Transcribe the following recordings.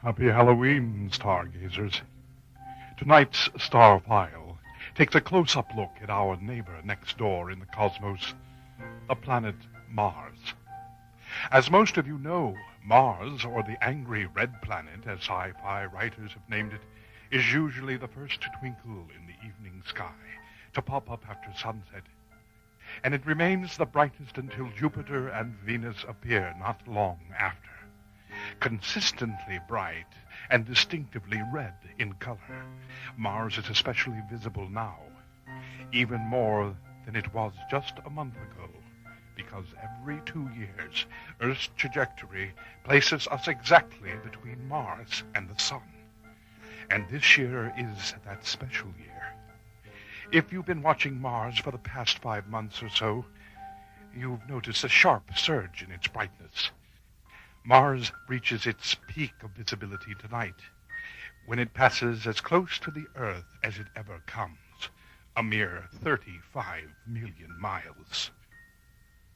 Happy Halloween, stargazers. Tonight's Star File takes a close-up look at our neighbor next door in the cosmos, the planet Mars. As most of you know, Mars, or the angry red planet, as sci-fi writers have named it, is usually the first to twinkle in the evening sky, to pop up after sunset. And it remains the brightest until Jupiter and Venus appear not long after. Consistently bright and distinctively red in color, Mars is especially visible now, even more than it was just a month ago, because every 2 years, Earth's trajectory places us exactly between Mars and the Sun. And this year is that special year. If you've been watching Mars for the past 5 months or so, you've noticed a sharp surge in its brightness. Mars reaches its peak of visibility tonight, when it passes as close to the Earth as it ever comes, a mere 35 million miles.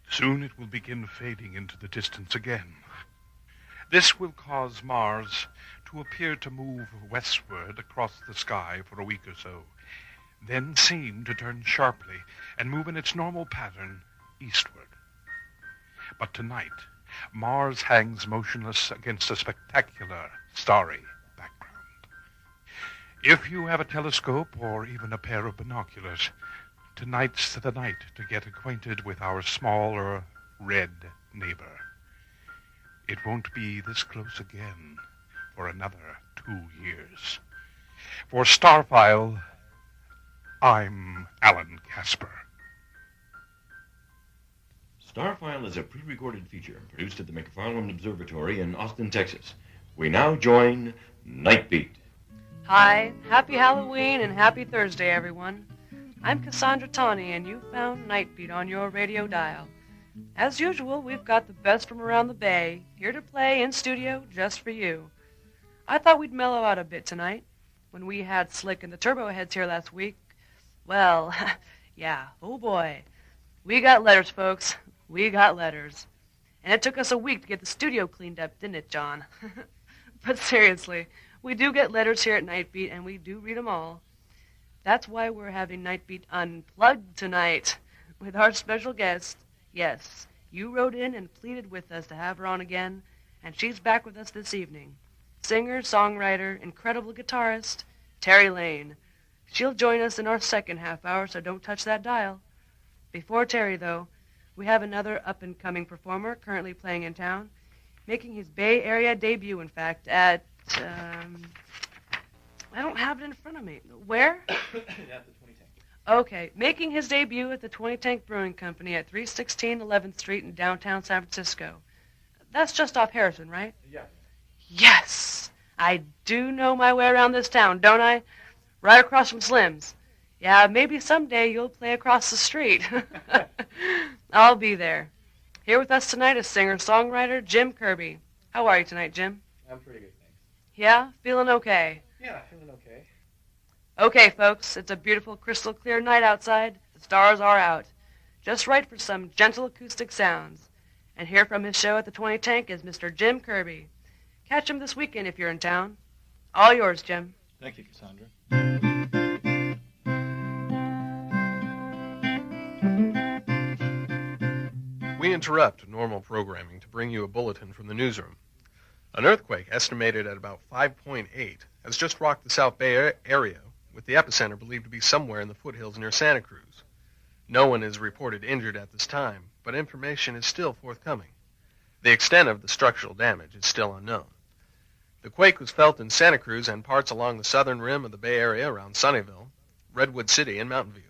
Soon it will begin fading into the distance again. This will cause Mars to appear to move westward across the sky for a week or so, then seem to turn sharply and move in its normal pattern eastward. But tonight, Mars hangs motionless against a spectacular, starry background. If you have a telescope or even a pair of binoculars, tonight's the night to get acquainted with our smaller, red neighbor. It won't be this close again for another 2 years. For Starfile, I'm Alan Casper. Starfile is a pre-recorded feature produced at the McFarland Observatory in Austin, Texas. We now join Nightbeat. Hi, happy Halloween and happy Thursday, everyone. I'm Cassandra Tawney, and you found Nightbeat on your radio dial. As usual, we've got the best from around the Bay, here to play in studio just for you. I thought we'd mellow out a bit tonight. When we had Slick and the Turbo Heads here last week, well, yeah, oh boy. We got letters, folks. We got letters. And it took us a week to get the studio cleaned up, didn't it, John? But seriously, we do get letters here at Nightbeat, and we do read them all. That's why we're having Nightbeat Unplugged tonight with our special guest. Yes, you wrote in and pleaded with us to have her on again, and she's back with us this evening. Singer, songwriter, incredible guitarist, Terry Lane. She'll join us in our second half hour, so don't touch that dial. Before Terry, though, we have another up-and-coming performer currently playing in town, making his Bay Area debut, in fact, at, I don't have it in front of me. Where? At the 20 Tank. Okay, making his debut at the 20 Tank Brewing Company at 316 11th Street in downtown San Francisco. That's just off Harrison, right? Yeah. Yes! I do know my way around this town, don't I? Right across from Slim's. Yeah, maybe someday you'll play across the street. I'll be there. Here with us tonight is singer-songwriter Jim Kirby. How are you tonight, Jim? I'm pretty good, thanks. Yeah? Feeling okay? Yeah, feeling okay. Okay, folks, it's a beautiful, crystal-clear night outside. The stars are out. Just right for some gentle acoustic sounds. And here from his show at the 20 Tank is Mr. Jim Kirby. Catch him this weekend if you're in town. All yours, Jim. Thank you, Cassandra. We interrupt normal programming to bring you a bulletin from the newsroom. An earthquake estimated at about 5.8 has just rocked the South Bay Area, with the epicenter believed to be somewhere in the foothills near Santa Cruz. No one is reported injured at this time, but information is still forthcoming. The extent of the structural damage is still unknown. The quake was felt in Santa Cruz and parts along the southern rim of the Bay Area around Sunnyvale, Redwood City, and Mountain View.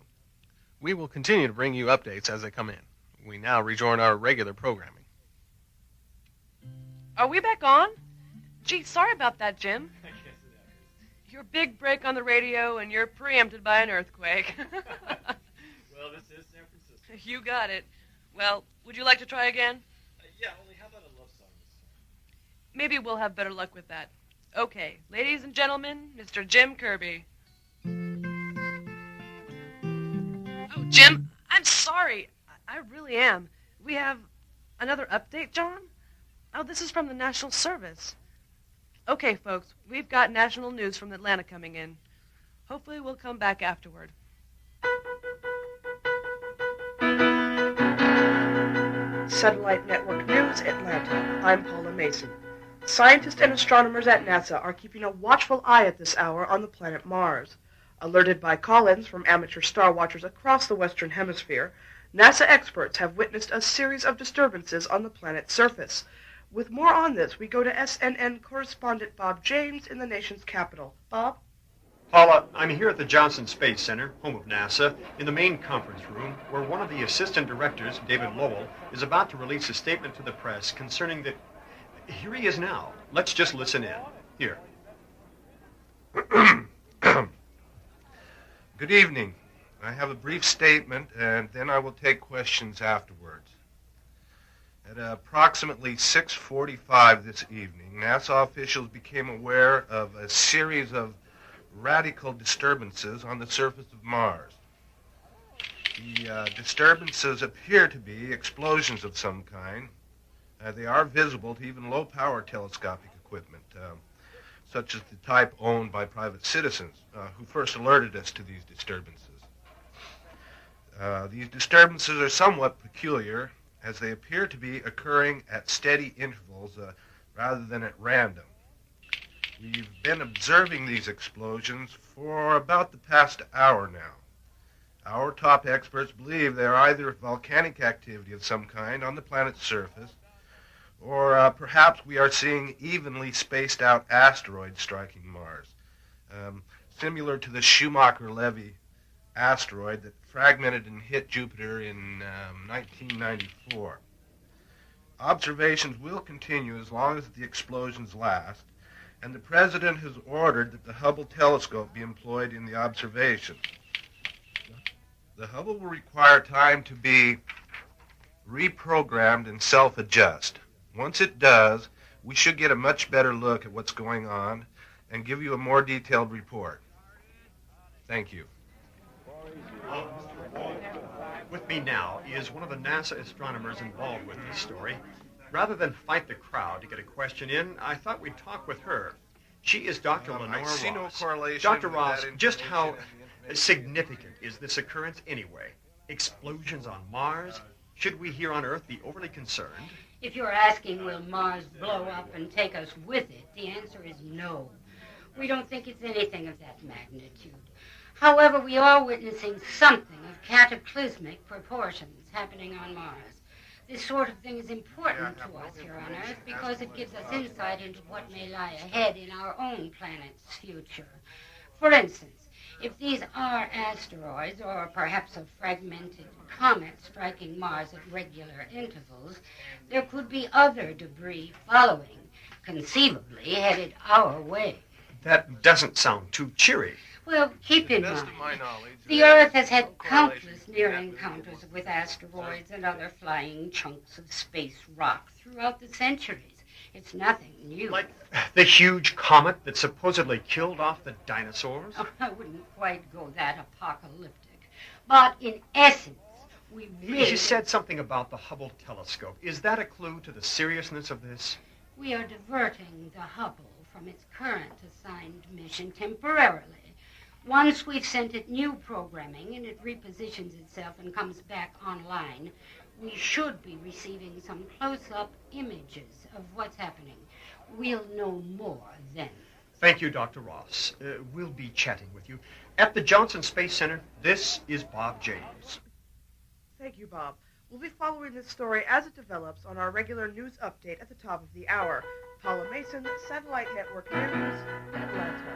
We will continue to bring you updates as they come in. We now rejoin our regular programming. Are we back on? Gee, sorry about that, Jim. I guess it happens. Your big break on the radio, and you're preempted by an earthquake. Well, this is San Francisco. You got it. Well, would you like to try again? Yeah, only how about a love song this time? Maybe we'll have better luck with that. Okay, ladies and gentlemen, Mr. Jim Kirby. Oh, Jim, I'm sorry. I really am. We have another update, John? Oh, this is from the National Service. Okay, folks, we've got national news from Atlanta coming in. Hopefully we'll come back afterward. Satellite Network News, Atlanta. I'm Paula Mason. Scientists and astronomers at NASA are keeping a watchful eye at this hour on the planet Mars. Alerted by call-ins from amateur star watchers across the Western Hemisphere, NASA experts have witnessed a series of disturbances on the planet's surface. With more on this, we go to SNN correspondent Bob James in the nation's capital. Bob? Paula, I'm here at the Johnson Space Center, home of NASA, in the main conference room, where one of the assistant directors, David Lowell, is about to release a statement to the press concerning the... Here he is now. Let's just listen in. Here. Good evening. I have a brief statement, and then I will take questions afterwards. At approximately 6:45 this evening, NASA officials became aware of a series of radical disturbances on the surface of Mars. The disturbances appear to be explosions of some kind. They are visible to even low-power telescopic equipment, such as the type owned by private citizens, who first alerted us to these disturbances. These disturbances are somewhat peculiar, as they appear to be occurring at steady intervals rather than at random. We've been observing these explosions for about the past hour now. Our top experts believe they are either volcanic activity of some kind on the planet's surface, or perhaps we are seeing evenly spaced out asteroids striking Mars, similar to the Schumacher-Levy asteroid that fragmented and hit Jupiter in 1994. Observations will continue as long as the explosions last, and the President has ordered that the Hubble telescope be employed in the observations. The Hubble will require time to be reprogrammed and self-adjust. Once it does, we should get a much better look at what's going on and give you a more detailed report. Thank you. With me now is one of the NASA astronomers involved with this story. Rather than fight the crowd to get a question in, I thought we'd talk with her. She is Dr. Lenore I see no Ross. correlation Dr. with Ross, that just how information and the significant is this occurrence anyway? Explosions on Mars? Should we here on Earth be overly concerned? If you're asking, will Mars blow up and take us with it, the answer is no. We don't think it's anything of that magnitude. However, we are witnessing something of cataclysmic proportions happening on Mars. This sort of thing is important to us here on Earth because it gives us insight into what may lie ahead in our own planet's future. For instance, if these are asteroids or perhaps a fragmented comet striking Mars at regular intervals, there could be other debris following, conceivably headed our way. That doesn't sound too cheery. Well, keep in To the best mind, of my knowledge, the there Earth is has no had correlation countless between near that and encounters the- with asteroids and other flying chunks of space rock throughout the centuries. It's nothing new. Like the huge comet that supposedly killed off the dinosaurs? Oh, I wouldn't quite go that apocalyptic. But in essence, we really... You said something about the Hubble telescope. Is that a clue to the seriousness of this? We are diverting the Hubble from its current assigned mission temporarily. Once we've sent it new programming and it repositions itself and comes back online, we should be receiving some close-up images of what's happening. We'll know more then. Thank you, Dr. Ross. We'll be chatting with you. At the Johnson Space Center, this is Bob James. Thank you, Bob. We'll be following this story as it develops on our regular news update at the top of the hour. Paula Mason, Satellite Network News, Atlanta.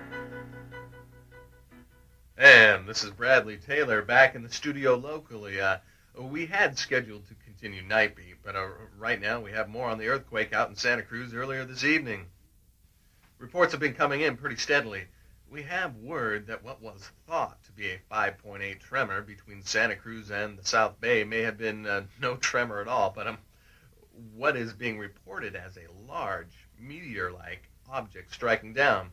And this is Bradley Taylor back in the studio locally. We had scheduled to continue Nightbeat, but right now we have more on the earthquake out in Santa Cruz earlier this evening. Reports have been coming in pretty steadily. We have word that what was thought to be a 5.8 tremor between Santa Cruz and the South Bay may have been no tremor at all, but what is being reported as a large meteor-like object striking down.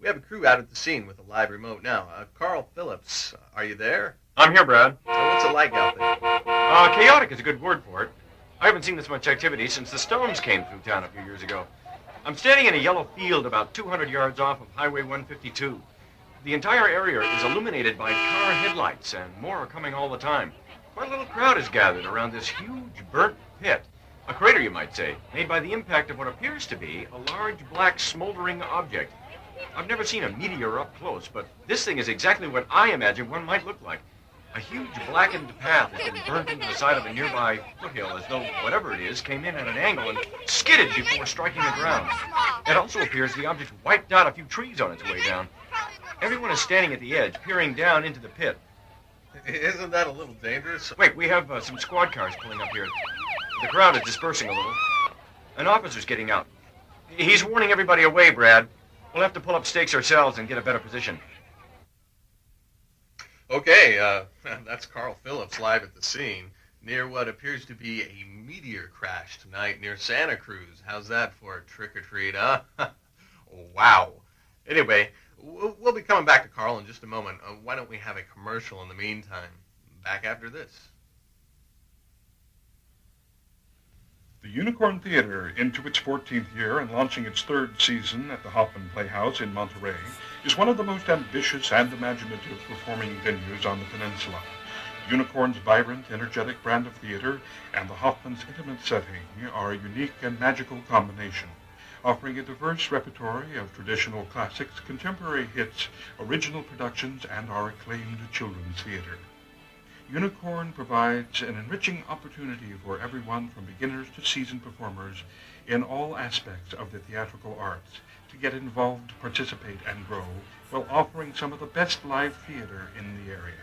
We have a crew out at the scene with a live remote now. Carl Phillips, are you there? I'm here, Brad. What's it like out there? Chaotic is a good word for it. I haven't seen this much activity since the storms came through town a few years ago. I'm standing in a yellow field about 200 yards off of Highway 152. The entire area is illuminated by car headlights, and more are coming all the time. Quite a little crowd is gathered around this huge burnt pit. A crater, you might say, made by the impact of what appears to be a large black smoldering object. I've never seen a meteor up close, but this thing is exactly what I imagine one might look like. A huge blackened path has been burnt into the side of a nearby foothill as though whatever it is came in at an angle and skidded before striking the ground. It also appears the object wiped out a few trees on its way down. Everyone is standing at the edge, peering down into the pit. Isn't that a little dangerous? Wait, we have some squad cars pulling up here. The crowd is dispersing a little. An officer's getting out. He's warning everybody away, Brad. We'll have to pull up stakes ourselves and get a better position. Okay, that's Carl Phillips live at the scene near what appears to be a meteor crash tonight near Santa Cruz. How's that for a trick-or-treat, huh? Wow. Anyway, we'll be coming back to Carl in just a moment. Why don't we have a commercial in the meantime? Back after this. The Unicorn Theater, into its 14th year and launching its 3rd season at the Hoffman Playhouse in Monterey, is one of the most ambitious and imaginative performing venues on the peninsula. Unicorn's vibrant, energetic brand of theater and the Hoffman's intimate setting are a unique and magical combination, offering a diverse repertory of traditional classics, contemporary hits, original productions, and our acclaimed children's theater. Unicorn provides an enriching opportunity for everyone from beginners to seasoned performers in all aspects of the theatrical arts to get involved, participate, and grow while offering some of the best live theater in the area.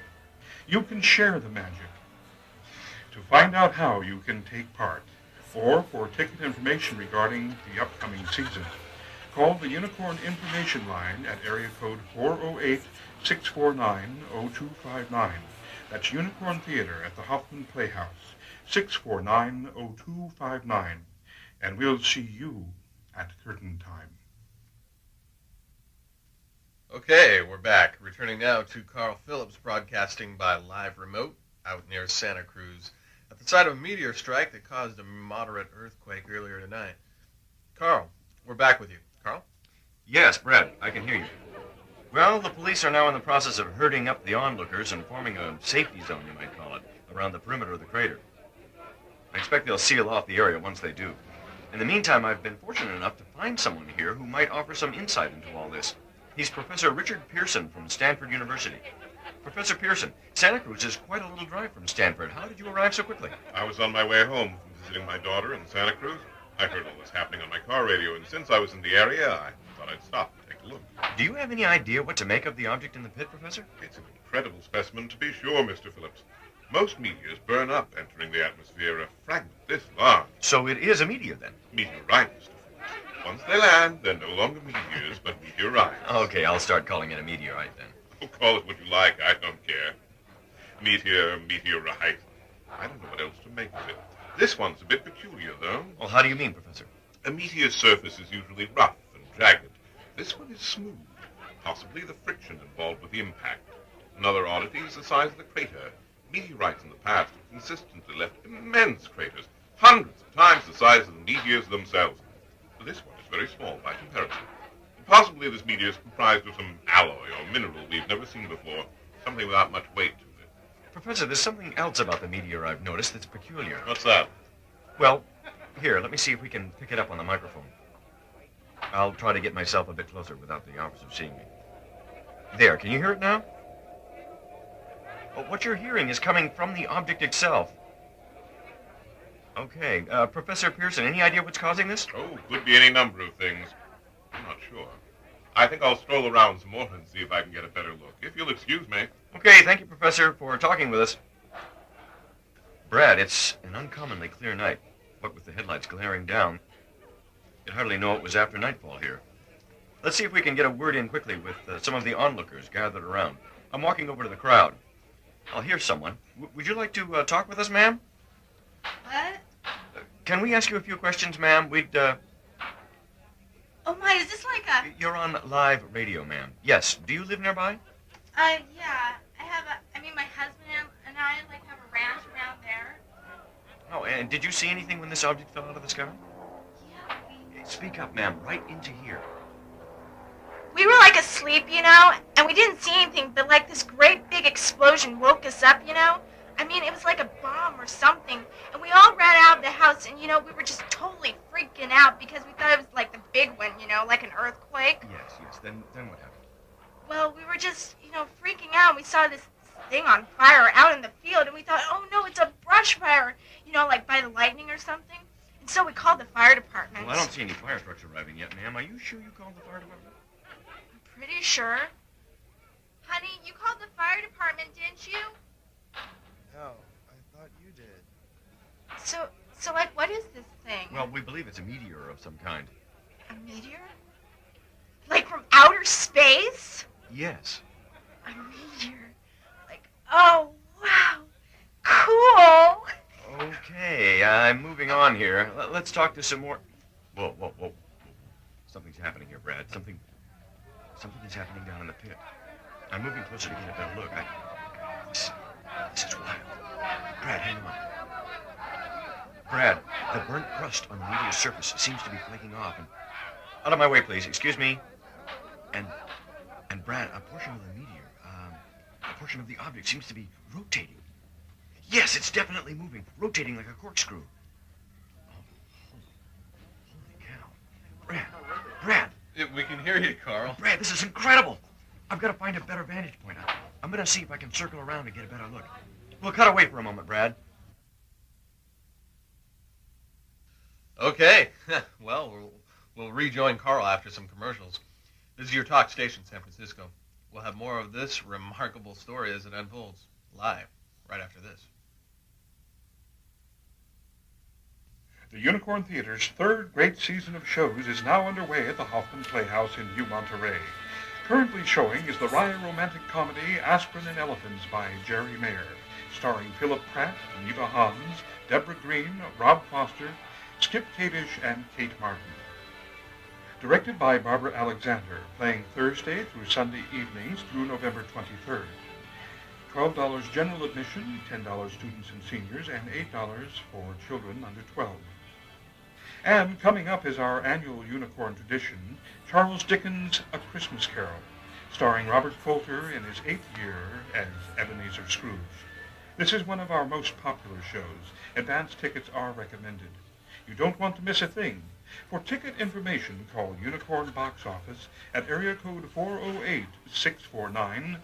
You can share the magic. To find out how you can take part, or for ticket information regarding the upcoming season, call the Unicorn Information Line at area code 408-649-0259. That's Unicorn Theater at the Hoffman Playhouse, 649-0259. And we'll see you at curtain time. Okay, we're back. Returning now to Carl Phillips broadcasting by live remote out near Santa Cruz at the site of a meteor strike that caused a moderate earthquake earlier tonight. Carl, we're back with you. Carl? Yes, Brad, I can hear you. Well, the police are now in the process of herding up the onlookers and forming a safety zone, you might call it, around the perimeter of the crater. I expect they'll seal off the area once they do. In the meantime, I've been fortunate enough to find someone here who might offer some insight into all this. He's Professor Richard Pearson from Stanford University. Professor Pearson, Santa Cruz is quite a little drive from Stanford. How did you arrive so quickly? I was on my way home from visiting my daughter in Santa Cruz. I heard all this happening on my car radio, and since I was in the area, I thought I'd stop and take a look. Do you have any idea what to make of the object in the pit, Professor? It's an incredible specimen, to be sure, Mr. Phillips. Most meteors burn up entering the atmosphere, a fragment this large. So it is a meteor, then? Meteorite, Mr. Phillips. Once they land, they're no longer meteors, but meteorites. Okay, I'll start calling it a meteorite, then. Oh, call it what you like, I don't care. Meteor, meteorite. I don't know what else to make of it. This one's a bit peculiar, though. Well, how do you mean, Professor? A meteor's surface is usually rough and jagged. This one is smooth, possibly the friction involved with the impact. Another oddity is the size of the crater. Meteorites in the past have consistently left immense craters, hundreds of times the size of the meteors themselves. But this one is very small by comparison. Possibly this meteor is comprised of some alloy or mineral we've never seen before, something without much weight to it. Professor, there's something else about the meteor I've noticed that's peculiar. What's that? Well, here, let me see if we can pick it up on the microphone. I'll try to get myself a bit closer without the officer seeing me. There, can you hear it now? Well, what you're hearing is coming from the object itself. Okay, Professor Pearson, any idea what's causing this? Oh, could be any number of things. I'm not sure. I think I'll stroll around some more and see if I can get a better look. If you'll excuse me. Okay, thank you, Professor, for talking with us. Brad, it's an uncommonly clear night. What with the headlights glaring down, you'd hardly know it was after nightfall here. Let's see if we can get a word in quickly with some of the onlookers gathered around. I'm walking over to the crowd. I'll hear someone. Would you like to talk with us, ma'am? What? Can we ask you a few questions, ma'am? Oh my, is this like a... You're on live radio, ma'am. Yes. Do you live nearby? Yeah. My husband and I, have a ranch around there. Oh, and did you see anything when this object fell out of the sky? Yeah, Speak up, ma'am, right into here. We were like asleep, you know, and we didn't see anything, but like this great big explosion woke us up, you know. I mean, it was like a bomb or something, and we all ran out of the house, and you know, we were just totally freaking out because we thought it was like the big one, you know, like an earthquake. Yes. Then what happened? Well, we were just, you know, freaking out. We saw this thing on fire out in the field, and we thought, oh no, it's a brush fire, you know, like by the lightning or something. And so we called the fire department. Well, I don't see any fire trucks arriving yet, ma'am. Are you sure you called the fire department? I'm pretty sure. Honey, you called the fire department, didn't you? No, I thought you did. So like, what is this thing? Well, we believe it's a meteor of some kind. A meteor? Like from outer space? Yes. A meteor. Like, oh, wow. Cool. Okay, I'm moving on here. Let's talk to some more... Whoa. Something's happening here, Brad. Something is happening down in the pit. I'm moving closer to get a better look. This is wild. Brad, hang on. Brad, the burnt crust on the meteor's surface seems to be flaking off. And out of my way, please. Excuse me. And Brad, a portion of the meteor, a portion of the object seems to be rotating. Yes, it's definitely moving, rotating like a corkscrew. Oh, holy cow. Brad. We can hear you, Carl. Brad, this is incredible. I've got to find a better vantage point. I'm going to see if I can circle around and get a better look. We'll cut away for a moment, Brad. Okay. Well, we'll rejoin Carl after some commercials. This is your talk station, San Francisco. We'll have more of this remarkable story as it unfolds, live, right after this. The Unicorn Theater's third great season of shows is now underway at the Hoffman Playhouse in New Monterey. Currently showing is the wry romantic comedy Aspirin and Elephants by Jerry Mayer, starring Philip Pratt, Neva Hans, Deborah Green, Rob Foster, Skip Kadish, and Kate Martin. Directed by Barbara Alexander, playing Thursday through Sunday evenings through November 23rd. $12 general admission, $10 students and seniors, and $8 for children under 12. And coming up is our annual Unicorn tradition, Charles Dickens' A Christmas Carol, starring Robert Coulter in his 8th year as Ebenezer Scrooge. This is one of our most popular shows. Advance tickets are recommended. You don't want to miss a thing. For ticket information, call Unicorn Box Office at area code 408-649-0259.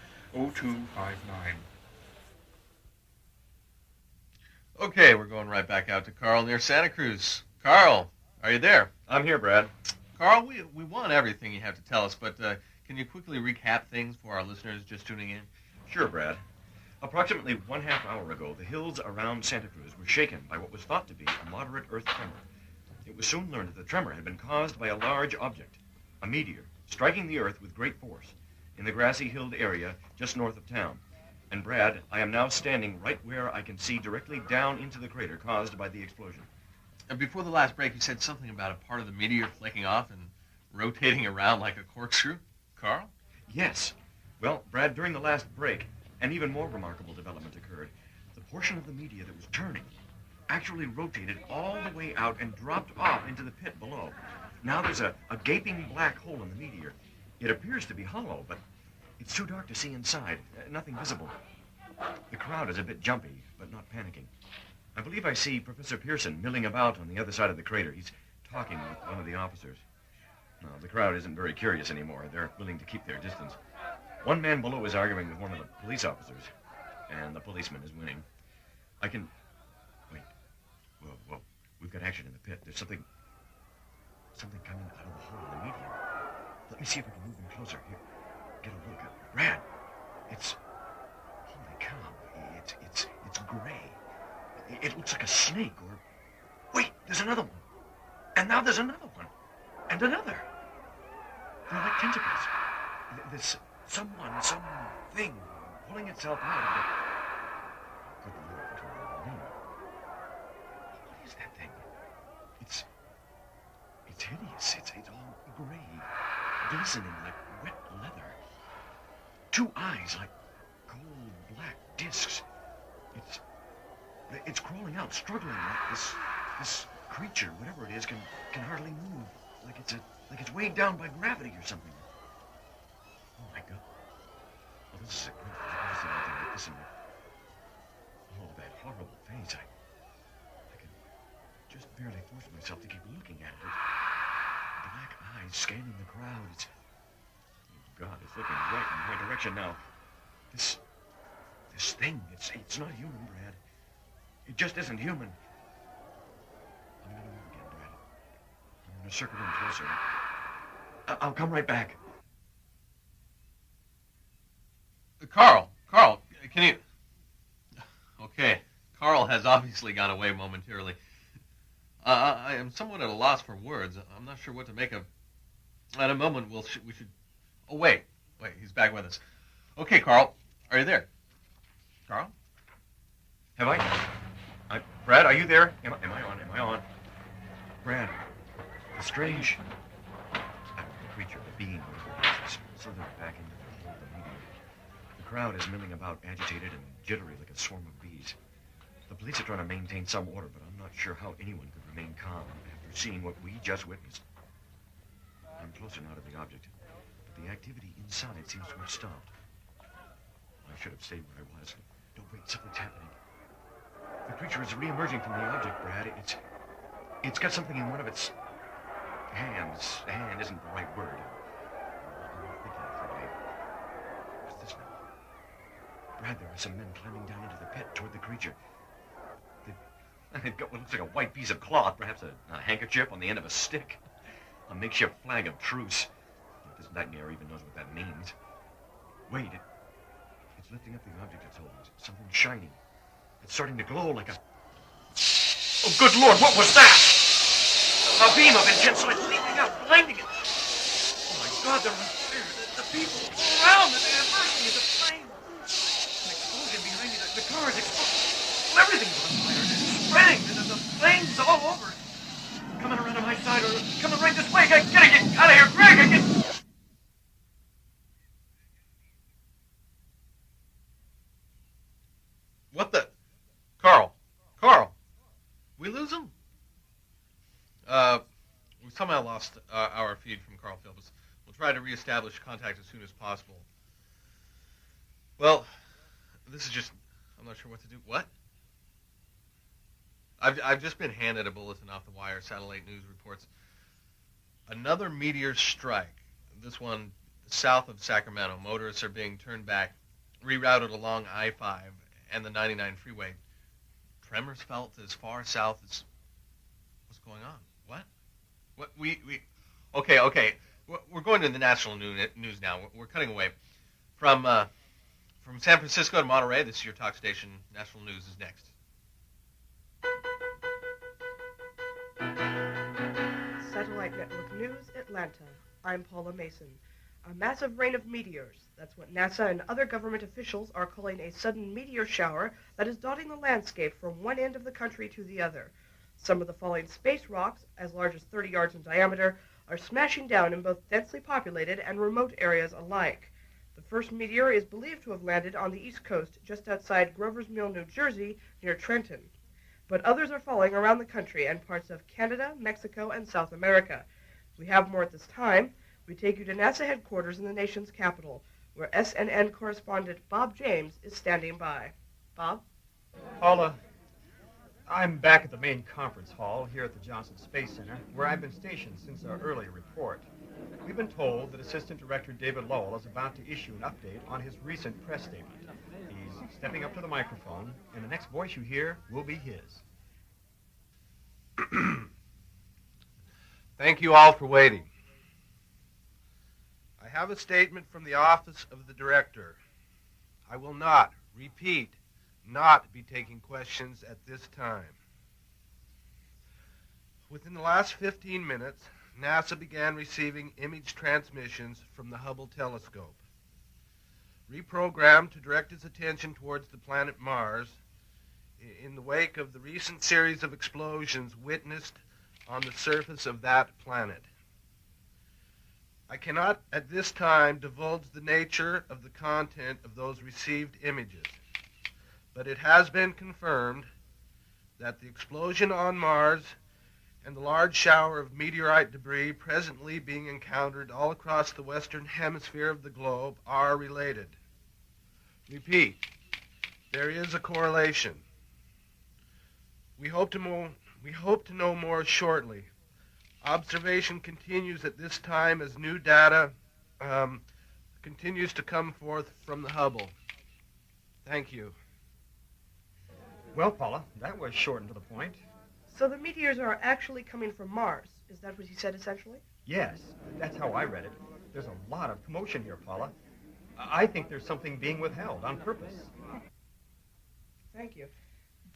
Okay, we're going right back out to Carl near Santa Cruz. Carl, are you there? I'm here, Brad. Carl, we want everything you have to tell us, but can you quickly recap things for our listeners just tuning in? Sure, Brad. Approximately 1/2 hour ago, the hills around Santa Cruz were shaken by what was thought to be a moderate earth tremor. It was soon learned that the tremor had been caused by a large object, a meteor, striking the earth with great force in the grassy hilled area just north of town. And Brad, I am now standing right where I can see directly down into the crater caused by the explosion. And before the last break, you said something about a part of the meteor flaking off and rotating around like a corkscrew. Carl? Yes. Well, Brad, during the last break, an even more remarkable development occurred. The portion of the meteor that was turning actually rotated all the way out and dropped off into the pit below. Now there's a gaping black hole in the meteor. It appears to be hollow, but it's too dark to see inside. Nothing visible. The crowd is a bit jumpy, but not panicking. I believe I see Professor Pearson milling about on the other side of the crater. He's talking with one of the officers. No, the crowd isn't very curious anymore. They're willing to keep their distance. One man below is arguing with one of the police officers, and the policeman is winning. I can... Wait. Whoa. We've got action in the pit. There's something coming out of the hole in the meteor. Let me see if I can move in closer. Here, get a look. Brad, it's... Holy cow. It's gray. It looks like a snake, or... Wait, there's another one. And now there's another one. And another. They're like tentacles. There's something pulling itself out of the... Good Lord, what is that thing? It's hideous. It's all gray, glistening like wet leather. 2 eyes like cold black discs. It's crawling out, struggling like this creature, whatever it is, can hardly move. like it's weighed down by gravity or something. Oh my God. Well, this is a great. I've never seen anything like this in my. Oh, that horrible face. I can just barely force myself to keep looking at it. Black eyes scanning the crowd. Oh God, it's looking right in my direction now. This thing, it's not human, Brad. It just isn't human. I'm gonna move again, Brad. I'm gonna circle in closer. I'll come right back. Carl, can you... Okay, Carl has obviously gone away momentarily. I am somewhat at a loss for words. I'm not sure what to make of... At a moment, we should... Oh, wait, he's back with us. Okay, Carl, are you there? Carl? Have I? Brad, are you there? Am I on? Brad, the strange... The creature, the being, is slithering back into the hole of the meteor. The crowd is milling about, agitated and jittery like a swarm of bees. The police are trying to maintain some order, but I'm not sure how anyone could remain calm after seeing what we just witnessed. I'm closer now to the object, but the activity inside seems to have stopped. I should have stayed where I was. Don't wait, something's happening. The creature is re-emerging from the object, Brad. It's got something in one of its hands. A hand isn't the right word. I'm not thinking of the way. What's this now? Brad, there are some men climbing down into the pit toward the creature. They've got what looks like a white piece of cloth, perhaps a handkerchief on the end of a stick. A makeshift flag of truce. This nightmare even knows what that means. Wait, it's lifting up the object it's holding. Something shiny. It's starting to glow like a... Oh, good Lord, what was that? A beam of intense light leaping out, blinding it. Oh, my God, the people all around, and the mercy is aflame. An explosion behind me, the car is exploding. Well, everything's on fire. It's spreading, and the flames all over. Coming around on my side, or coming right this way. I gotta get out of here, Greg. I get... What the... Carl, we lose him? We somehow lost our feed from Carl Phillips. We'll try to reestablish contact as soon as possible. Well, this is just... I'm not sure what to do. What? I've just been handed a bulletin off the wire. Satellite news reports another meteor strike. This one south of Sacramento. Motorists are being turned back, rerouted along I-5 and the 99 freeway. Tremors felt as far south as... What's going on? What? Okay. We're going to the national news now. We're cutting away. From San Francisco to Monterey, this is your talk station. National News is next. Satellite Network News, Atlanta. I'm Paula Mason. A massive rain of meteors. That's what NASA and other government officials are calling a sudden meteor shower that is dotting the landscape from one end of the country to the other. Some of the falling space rocks, as large as 30 yards in diameter, are smashing down in both densely populated and remote areas alike. The first meteor is believed to have landed on the East Coast, just outside Grover's Mill, New Jersey, near Trenton. But others are falling around the country and parts of Canada, Mexico, and South America. We have more at this time. We take you to NASA headquarters in the nation's capital, where SNN correspondent Bob James is standing by. Bob? Paula, I'm back at the main conference hall here at the Johnson Space Center, where I've been stationed since our earlier report. We've been told that Assistant Director David Lowell is about to issue an update on his recent press statement. He's stepping up to the microphone, and the next voice you hear will be his. Thank you all for waiting. I have a statement from the Office of the Director. I will not, repeat, not be taking questions at this time. Within the last 15 minutes, NASA began receiving image transmissions from the Hubble telescope. Reprogrammed to direct its attention towards the planet Mars in the wake of the recent series of explosions witnessed on the surface of that planet. I cannot at this time divulge the nature of the content of those received images, but it has been confirmed that the explosion on Mars and the large shower of meteorite debris presently being encountered all across the western hemisphere of the globe are related. Repeat, there is a correlation. We hope to know more shortly. Observation continues at this time as new data continues to come forth from the Hubble. Thank you. Well, Paula, that was short and to the point. So the meteors are actually coming from Mars. Is that what you said, essentially? Yes, that's how I read it. There's a lot of commotion here, Paula. I think there's something being withheld on purpose. Thank you.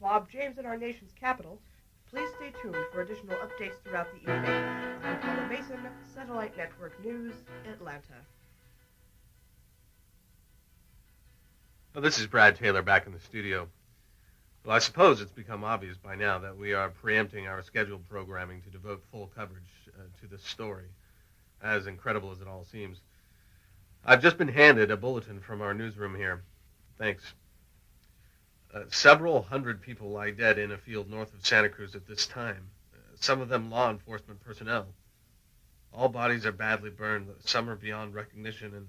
Bob James in our nation's capital. Please stay tuned for additional updates throughout the evening. I'm Paula Mason, Satellite Network News, Atlanta. Well, this is Brad Taylor back in the studio. Well, I suppose it's become obvious by now that we are preempting our scheduled programming to devote full coverage to this story, as incredible as it all seems. I've just been handed a bulletin from our newsroom here. Thanks. Several hundred people lie dead in a field north of Santa Cruz at this time, some of them law enforcement personnel. All bodies are badly burned, some are beyond recognition,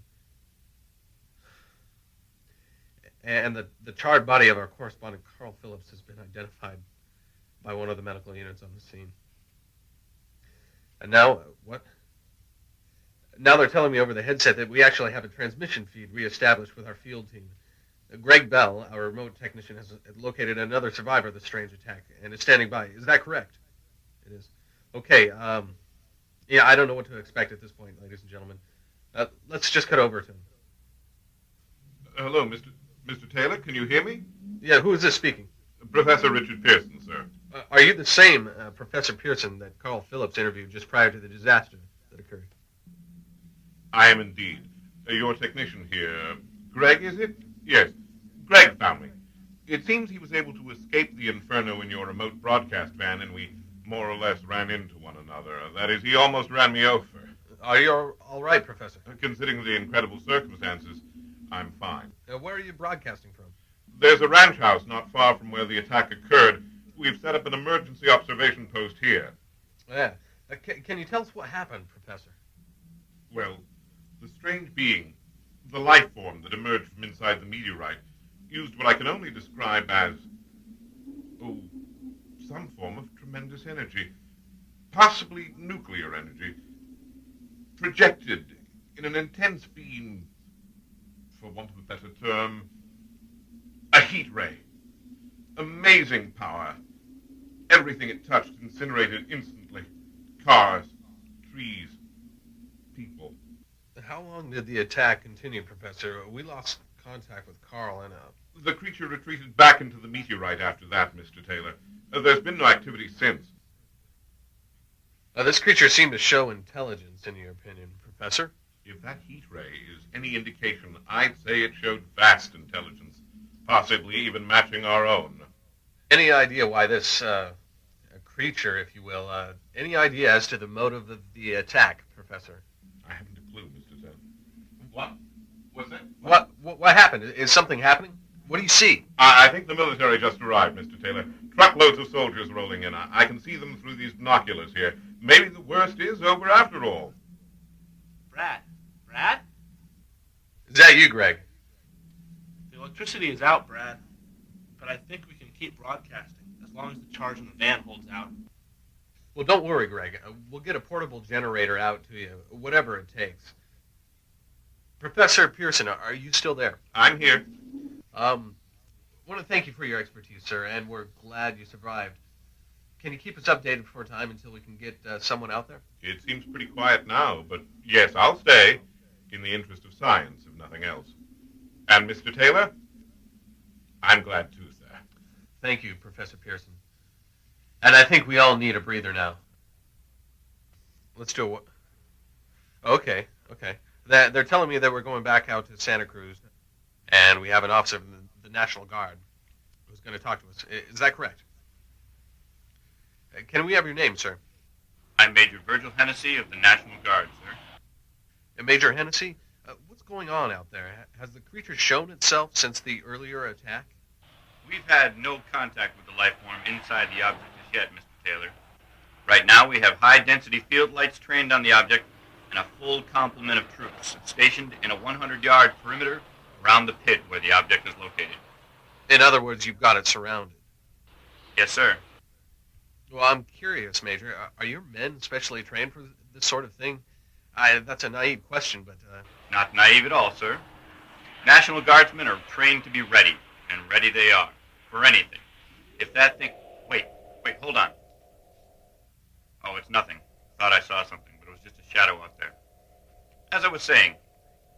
and the charred body of our correspondent Carl Phillips has been identified by one of the medical units on the scene. And now, what? Now they're telling me over the headset that we actually have a transmission feed reestablished with our field team. Greg Bell, our remote technician, has located another survivor of the strange attack and is standing by. Is that correct? It is. Okay, yeah, I don't know what to expect at this point, ladies and gentlemen. Let's just cut over to him. Hello, Mr. Taylor, can you hear me? Yeah, who is this speaking? Professor Richard Pearson, sir. Are you the same Professor Pearson that Carl Phillips interviewed just prior to the disaster that occurred? I am indeed. Your technician here, Greg, is it? Yes, Greg found me. It seems he was able to escape the inferno in your remote broadcast van, and we more or less ran into one another. That is, he almost ran me over. Are you all right, Professor? Considering the incredible circumstances, I'm fine. Where are you broadcasting from? There's a ranch house not far from where the attack occurred. We've set up an emergency observation post here. Yeah. Can you tell us what happened, Professor? Well, the strange being, the life form that emerged from inside the meteorite, used what I can only describe as, some form of tremendous energy, possibly nuclear energy, projected in an intense beam, for want of a better term, a heat ray. Amazing power. Everything it touched incinerated instantly. Cars, trees, people. How long did the attack continue, Professor? We lost contact with Carl and The creature retreated back into the meteorite after that, Mr. Taylor. There's been no activity since. This creature seemed to show intelligence, in your opinion, Professor. If that heat ray is any indication, I'd say it showed vast intelligence, possibly even matching our own. Any idea why this creature, if you will, any idea as to the motive of the attack, Professor? I haven't a clue, Mr. Taylor. What? What's that? What happened? Is something happening? What do you see? I think the military just arrived, Mr. Taylor. Truckloads of soldiers rolling in. I can see them through these binoculars here. Maybe the worst is over after all. Brad? Is that you, Greg? The electricity is out, Brad. But I think we can keep broadcasting as long as the charge in the van holds out. Well, don't worry, Greg. We'll get a portable generator out to you, whatever it takes. Professor Pearson, are you still there? I'm here. I want to thank you for your expertise, sir, and we're glad you survived. Can you keep us updated for a time until we can get someone out there? It seems pretty quiet now, but yes, I'll stay, in the interest of science, if nothing else. And Mr. Taylor, I'm glad too, sir. Thank you, Professor Pearson. And I think we all need a breather now. Let's do it. Okay. They're telling me that we're going back out to Santa Cruz, and we have an officer from the National Guard who's going to talk to us. Is that correct? Can we have your name, sir? I'm Major Virgil Hennessy of the National Guard, sir. And Major Hennessy, what's going on out there? Has the creature shown itself since the earlier attack? We've had no contact with the life form inside the object as yet, Mr. Taylor. Right now, we have high-density field lights trained on the object and a full complement of troops stationed in a 100-yard perimeter around the pit where the object is located. In other words, you've got it surrounded. Yes, sir. Well, I'm curious, Major. Are your men specially trained for this sort of thing? That's a naive question, but... Not naive at all, sir. National Guardsmen are trained to be ready, and ready they are, for anything. If that thing... Wait, hold on. Oh, it's nothing. Thought I saw something, but it was just a shadow out there. As I was saying,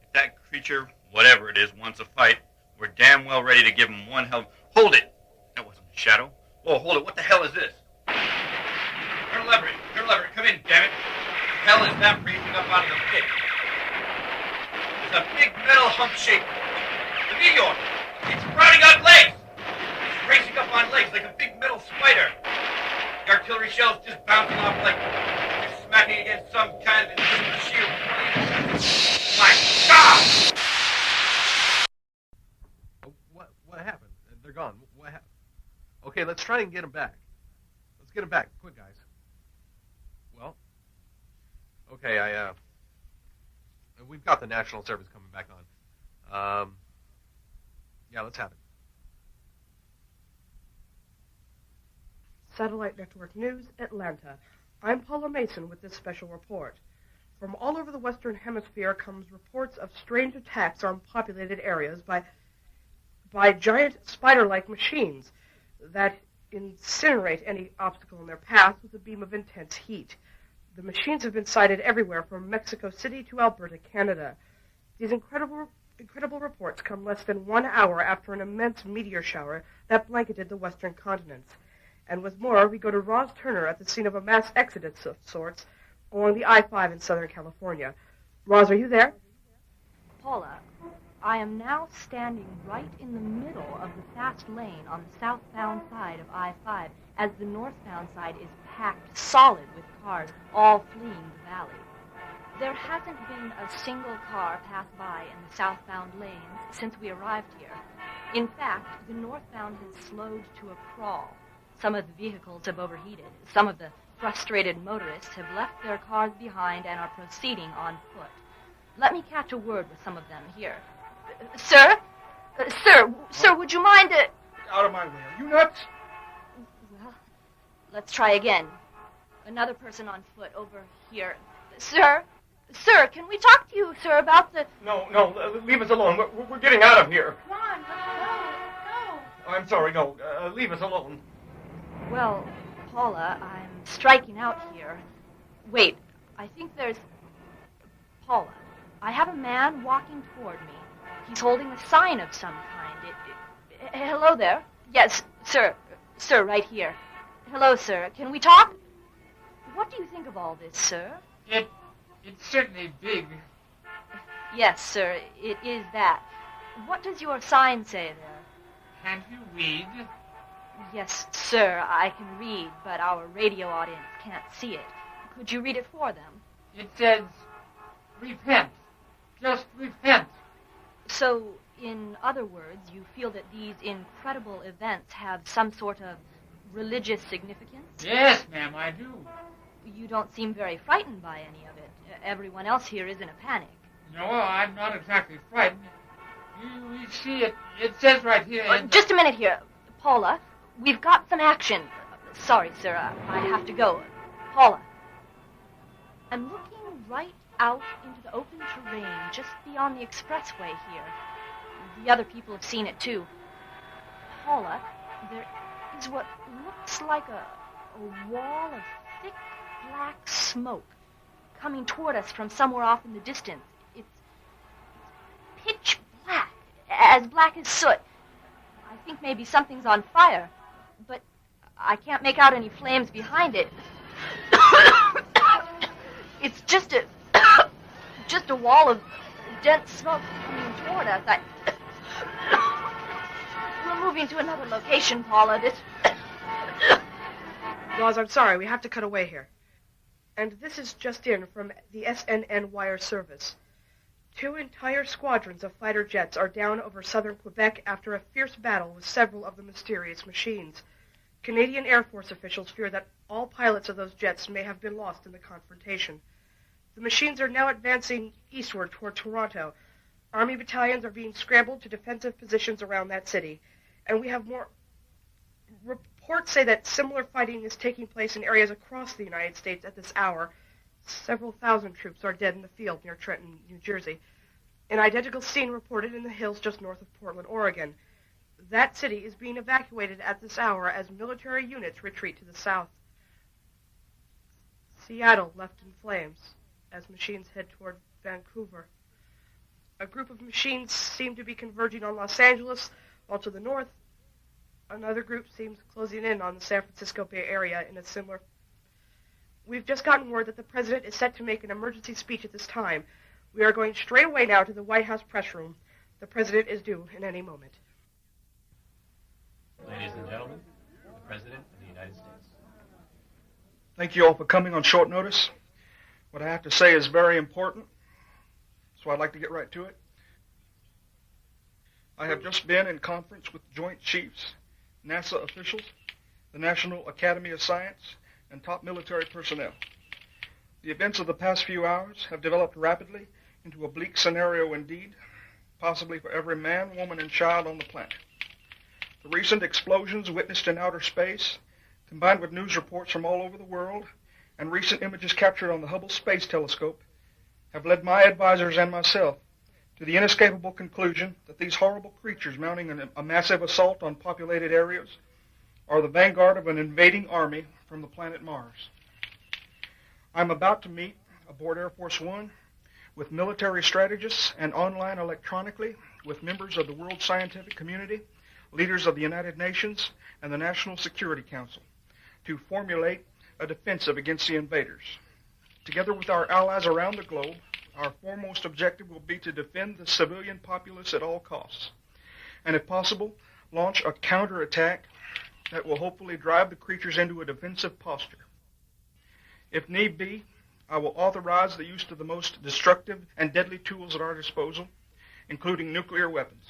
if that creature, whatever it is, wants a fight, we're damn well ready to give him one hell... Hold it! That wasn't a shadow. Oh, hold it. What the hell is this? Colonel Everett, come in, damn it. What the hell is that racing up out of the pit? It's a big metal hump shape. The meteor! It's sprouting out legs! It's racing up on legs like a big metal spider. The artillery shells just bouncing off like they're smacking against some kind of invisible shield. My God! What happened? They're gone. What happened? Okay, let's try and get them back. Let's get them back. Quick, guys. Well, okay, we've got the National Service coming back on. Yeah, let's have it. Satellite Network News, Atlanta. I'm Paula Mason with this special report. From all over the Western Hemisphere comes reports of strange attacks on populated areas by giant spider-like machines that incinerate any obstacle in their path with a beam of intense heat. The machines have been sighted everywhere from Mexico City to Alberta, Canada. These incredible reports come less than 1 hour after an immense meteor shower that blanketed the western continents. And with more, we go to Roz Turner at the scene of a mass exodus of sorts along the I-5 in Southern California. Roz, are you there? Paula, I am now standing right in the middle of the fast lane on the southbound side of I-5 as the northbound side is packed solid with cars, all fleeing the valley. There hasn't been a single car pass by in the southbound lanes since we arrived here. In fact, the northbound has slowed to a crawl. Some of the vehicles have overheated. Some of the frustrated motorists have left their cars behind and are proceeding on foot. Let me catch a word with some of them here. Sir? Sir, would you mind... Out of my way. Are you nuts? Well, let's try again. Another person on foot over here. Sir, can we talk to you, sir, about the... No, leave us alone. We're getting out of here. Come on, go. I'm sorry, no. Leave us alone. Well, Paula, I'm striking out here. Wait, I think there's... Paula, I have a man walking toward me. He's holding a sign of some kind. Hello there. Yes, sir, right here. Hello, sir. Can we talk? What do you think of all this, sir? It's certainly big. Yes, sir, it is that. What does your sign say there? Can't you read? Yes, sir, I can read, but our radio audience can't see it. Could you read it for them? It says, repent. Just repent. So, in other words, you feel that these incredible events have some sort of religious significance? Yes, ma'am, I do. You don't seem very frightened by any of it. Everyone else here is in a panic. No, I'm not exactly frightened. You see, it says right here... Just a minute here. Paula, we've got some action. Sorry, sir, I have to go. Paula. I'm looking right out into the open terrain just beyond the expressway here. The other people have seen it, too. Paula, there is what looks like a wall of thick black smoke coming toward us from somewhere off in the distance. It's pitch black as soot. I think maybe something's on fire, but I can't make out any flames behind it. It's just a wall of dense smoke coming toward us. We're moving to another location, Paula. Roz, I'm sorry. We have to cut away here. And this is just in from the SNN wire service. 2 entire squadrons of fighter jets are down over southern Quebec after a fierce battle with several of the mysterious machines. Canadian Air Force officials fear that all pilots of those jets may have been lost in the confrontation. The machines are now advancing eastward toward Toronto. Army battalions are being scrambled to defensive positions around that city, and we have more reports say that similar fighting is taking place in areas across the United States at this hour. Several thousand troops are dead in the field near Trenton, New Jersey. An identical scene reported in the hills just north of Portland, Oregon. That city is being evacuated at this hour as military units retreat to the south. Seattle left in flames as machines head toward Vancouver. A group of machines seem to be converging on Los Angeles, while to the north, another group seems closing in on the San Francisco Bay Area in a similar... We've just gotten word that the president is set to make an emergency speech at this time. We are going straight away now to the White House press room. The president is due in any moment. Ladies and gentlemen, the President of the United States. Thank you all for coming on short notice. What I have to say is very important, so I'd like to get right to it. I have just been in conference with Joint Chiefs, NASA officials, the National Academy of Science, and top military personnel. The events of the past few hours have developed rapidly into a bleak scenario indeed, possibly for every man, woman, and child on the planet. The recent explosions witnessed in outer space, combined with news reports from all over the world, and recent images captured on the Hubble Space Telescope, have led my advisors and myself to the inescapable conclusion that these horrible creatures mounting a massive assault on populated areas are the vanguard of an invading army from the planet Mars. I'm about to meet aboard Air Force One with military strategists and online electronically with members of the world scientific community, leaders of the United Nations, and the National Security Council to formulate a defensive against the invaders. Together with our allies around the globe, our foremost objective will be to defend the civilian populace at all costs, and if possible, launch a counterattack that will hopefully drive the creatures into a defensive posture. If need be, I will authorize the use of the most destructive and deadly tools at our disposal, including nuclear weapons,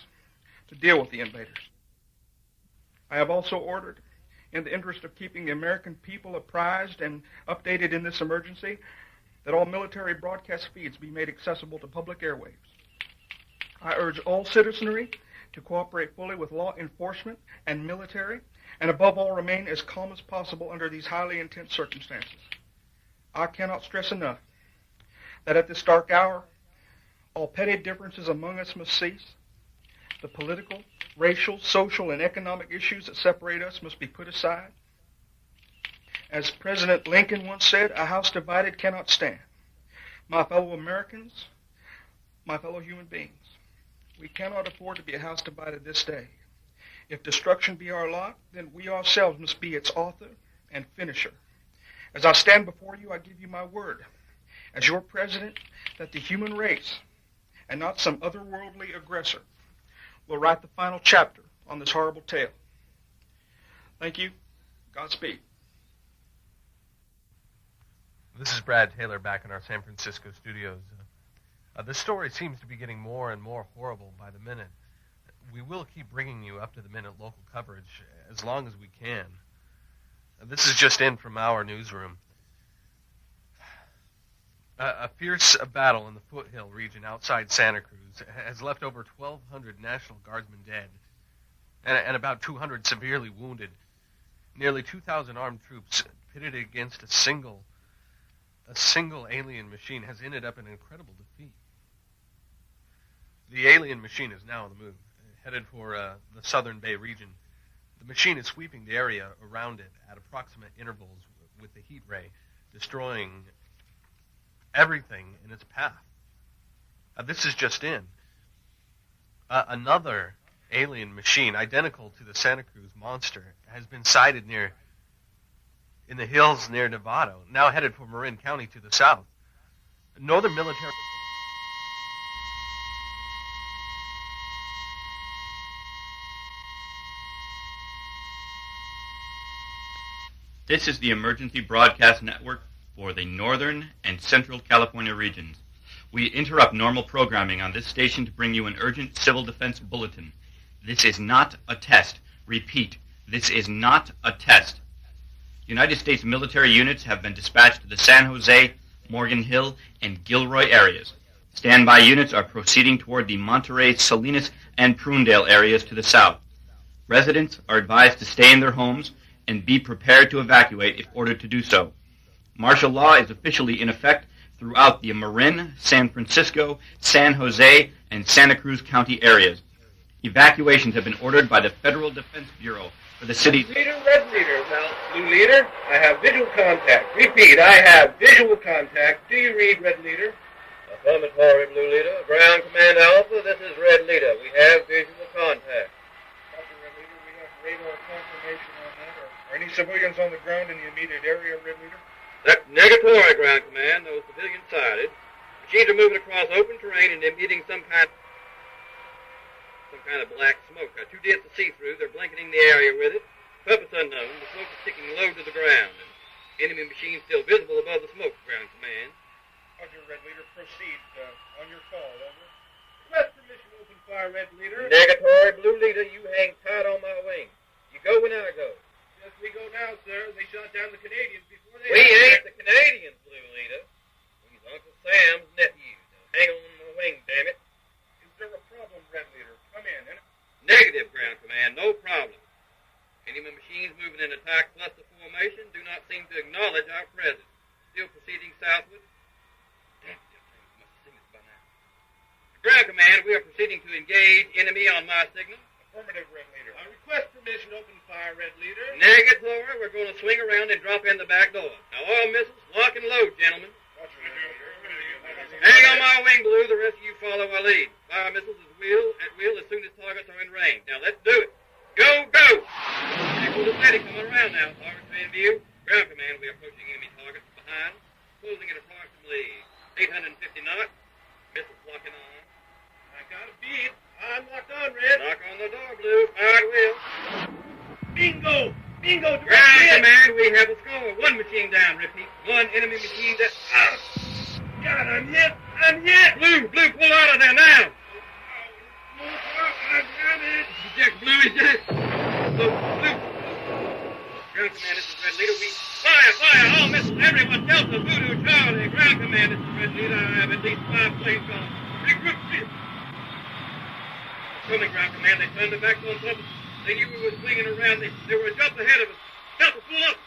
to deal with the invaders. I have also ordered, in the interest of keeping the American people apprised and updated in this emergency, that all military broadcast feeds be made accessible to public airwaves. I urge all citizenry to cooperate fully with law enforcement and military, and above all remain as calm as possible under these highly intense circumstances. I cannot stress enough that at this dark hour, all petty differences among us must cease. The political, racial, social, and economic issues that separate us must be put aside. As President Lincoln once said, a house divided cannot stand. My fellow Americans, my fellow human beings, we cannot afford to be a house divided this day. If destruction be our lot, then we ourselves must be its author and finisher. As I stand before you, I give you my word, as your president, that the human race, and not some otherworldly aggressor, will write the final chapter on this horrible tale. Thank you. Godspeed. This is Brad Taylor back in our San Francisco studios. The story seems to be getting more and more horrible by the minute. We will keep bringing you up-to-the-minute local coverage as long as we can. This is just in from our newsroom. A fierce battle in the foothill region outside Santa Cruz has left over 1,200 National Guardsmen dead and about 200 severely wounded. Nearly 2,000 armed troops pitted against a single alien machine has ended up in incredible defeat. The alien machine is now on the move, headed for the Southern Bay region. The machine is sweeping the area around it at approximate intervals with the heat ray, destroying everything in its path. This is just in. Another alien machine, identical to the Santa Cruz monster, has been sighted in the hills near Nevada, now headed for Marin County to the south. Northern military... This is the emergency broadcast network for the Northern and Central California regions. We interrupt normal programming on this station to bring you an urgent civil defense bulletin. This is not a test. Repeat, This is not a test. United States military units have been dispatched to the San Jose, Morgan Hill, and Gilroy areas. Standby units are proceeding toward the Monterey, Salinas, and Prunedale areas to the south. Residents are advised to stay in their homes and be prepared to evacuate if ordered to do so. Martial law is officially in effect throughout the Marin, San Francisco, San Jose, and Santa Cruz County areas. Evacuations have been ordered by the Federal Defense Bureau for the city. Leader, red leader. Well, blue leader, I have visual contact. Repeat, I have visual contact. Do you read, red leader? Affirmatory, blue leader. Ground command Alpha, this is red leader. We have visual contact. Copy, red leader. We have radar confirmation on that. Are any civilians on the ground in the immediate area, red leader? Negatory, ground command. No civilians sighted. Machines are moving across open terrain and emitting some kind of black smoke. Too dense to see through. They're blanketing the area with it. Purpose unknown. The smoke is sticking low to the ground. And enemy machines still visible above the smoke, ground command. Roger, red leader. Proceed on your call. Over. Request permission to open fire, red leader. Negatory, blue leader. You hang tight on my wing. You go when I go. Yes, we go now, sir. They shot down the Canadians before they... We ain't the Canadians, blue leader. We's Uncle Sam's nephews. Now hang on my wing, damn it. Is there a problem, red leader? Come in. Negative, ground command. No problem. Enemy machines moving in attack cluster formation do not seem to acknowledge our presence. Still proceeding southward. Damn, them things must have seen us by now. Ground command, we are proceeding to engage enemy on my signal. Affirmative, red leader. I request permission to open fire, red leader. Negatory, we're going to swing around and drop in the back door. Now all missiles, lock and load, gentlemen. Hang on my wing, blue. The rest of you follow our lead. Fire missiles at will as soon as targets are in range. Now let's do it. Go, go! Pull the steady, coming around now. Targets are in view. Ground command, we are approaching enemy targets behind. Closing at approximately 850 knots. Missiles locking on. I got a bead. I'm locked on, red. Knock on the door, blue. Fire at will. Bingo! Bingo! Ground command, we have a score. One machine down, repeat. One enemy machine down. God, I'm hit! I'm hit! Blue, pull out of there now! I got it! Eject, blue, eject! Blue. Ground command, this is red leader. We fire! All missiles, everyone, Delta, Voodoo, Charlie. Ground command, this is red leader. I have at least 5 planes gone. Regroup, please. Coming, ground command. They turned their backs on purpose. They knew we were swinging around. They were just ahead of us. Delta, pull up!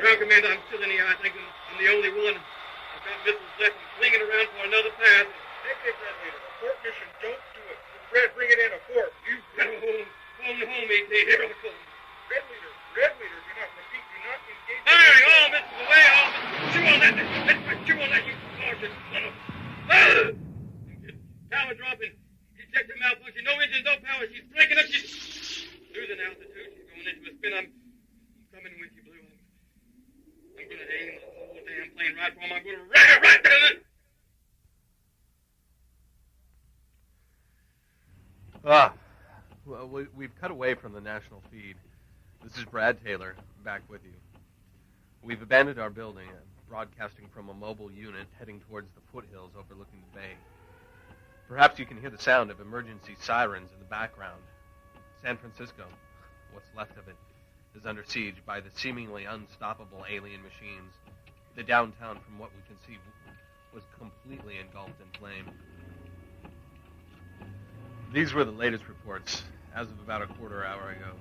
Ground command, I'm still in the air. I think I'm the only one. I've got missiles left. I'm swinging around for another pass. Negative, red leader. Abort mission. Don't do it. Red, bring it in. Abort. You go home. Home, E.T. Here I come. Red leader. Do not repeat. Do not engage. Firing all missiles away. All missiles. Chew on that. Chew on that, you cautious son of... Power dropping. Ejector malfunction. No engines, no power. She's breaking up. She's losing altitude. She's going into a spin. I'm coming with you, Blue. I'm going to aim the whole damn plane right for him. I'm going to ram it right down it. Well, we've cut away from the national feed. This is Brad Taylor, back with you. We've abandoned our building and broadcasting from a mobile unit heading towards the foothills overlooking the bay. Perhaps you can hear the sound of emergency sirens in the background. San Francisco, what's left of it, is under siege by the seemingly unstoppable alien machines. The downtown, from what we can see, was completely engulfed in flame. These were the latest reports, as of about a quarter hour ago.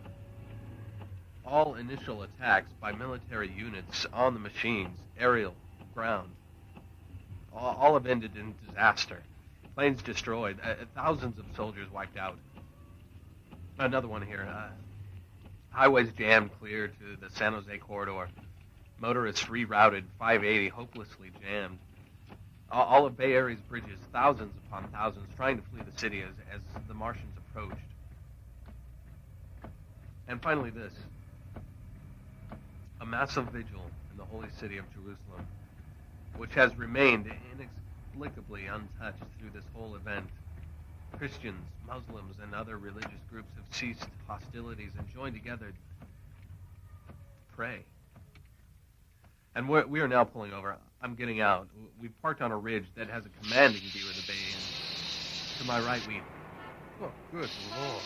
All initial attacks by military units on the machines, aerial, ground, all have ended in disaster. Planes destroyed, thousands of soldiers wiped out. Another one here. Highways jammed clear to the San Jose corridor. Motorists rerouted, 580 hopelessly jammed. All of Bay Area's bridges, thousands upon thousands, trying to flee the city as the Martians approached. And finally this. A massive vigil in the holy city of Jerusalem, which has remained inexplicably untouched through this whole event. Christians, Muslims, and other religious groups have ceased hostilities and joined together to pray. And we are now pulling over. I'm getting out. We've parked on a ridge that has a commanding view of the bay. And to my right, oh, good Lord.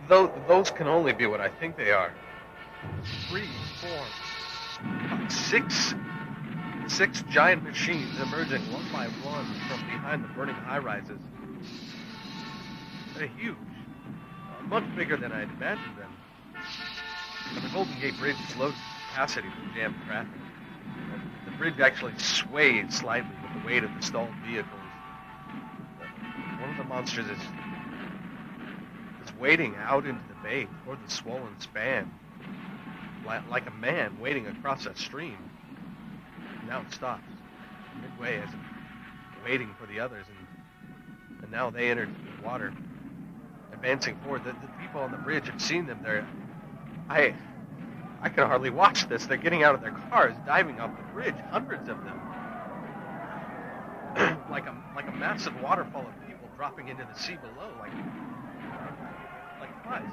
Those can only be what I think they are. 3, 4, 6 giant machines emerging one by one from behind the burning high-rises. They're huge. Much bigger than I'd imagined them. And the Golden Gate Bridge is loaded to capacity with jammed traffic. The bridge actually swayed slightly with the weight of the stalled vehicles. One of the monsters is wading out into the bay toward the swollen span, like a man wading across a stream. Now it stops, midway as if waiting for the others, and now they entered the water, advancing forward. The people on the bridge have seen them. I can hardly watch this. They're getting out of their cars, diving off the bridge, hundreds of them, like a massive waterfall of people dropping into the sea below, like flies.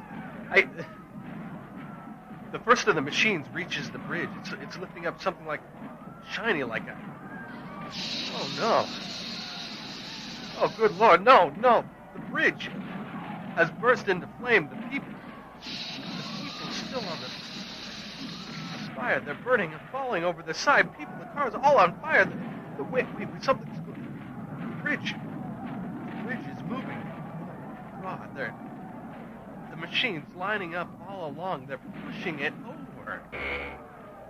The first of the machines reaches the bridge. It's lifting up something like shiny, like a... Oh, no. Oh, good Lord, no. The bridge has burst into flame. The people still on the fire. They're burning and falling over the side. The cars are all on fire. Wait, something's going... The bridge is moving. God, the machines lining up all along. They're pushing it over.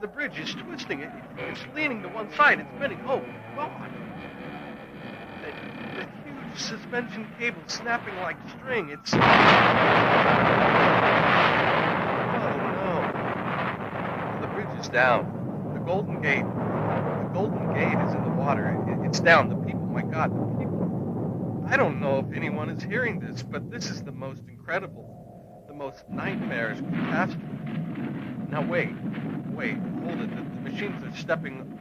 The bridge is twisting. It's leaning to one side. It's bending. Oh, God. The huge suspension cable snapping like string. It's... Oh, no. The bridge is down. The Golden Gate is in the water. It's down. The people, my God, the people. I don't know if anyone is hearing this, but this is the most incredible, the most nightmarish catastrophe. Now, wait, hold it. The machines are stepping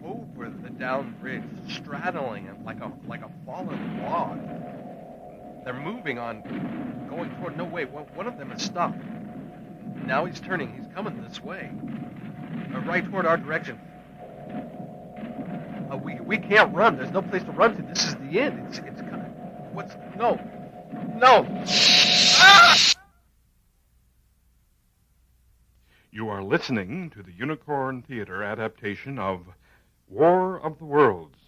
over the down bridge, straddling it like a fallen log. They're moving on, going toward... No, wait, one of them has stopped. Now he's turning. He's coming this way. Right toward our direction. We can't run. There's no place to run to. This is the end. It's kind of... What's... No. Ah! You are listening to the Unicorn Theater adaptation of War of the Worlds.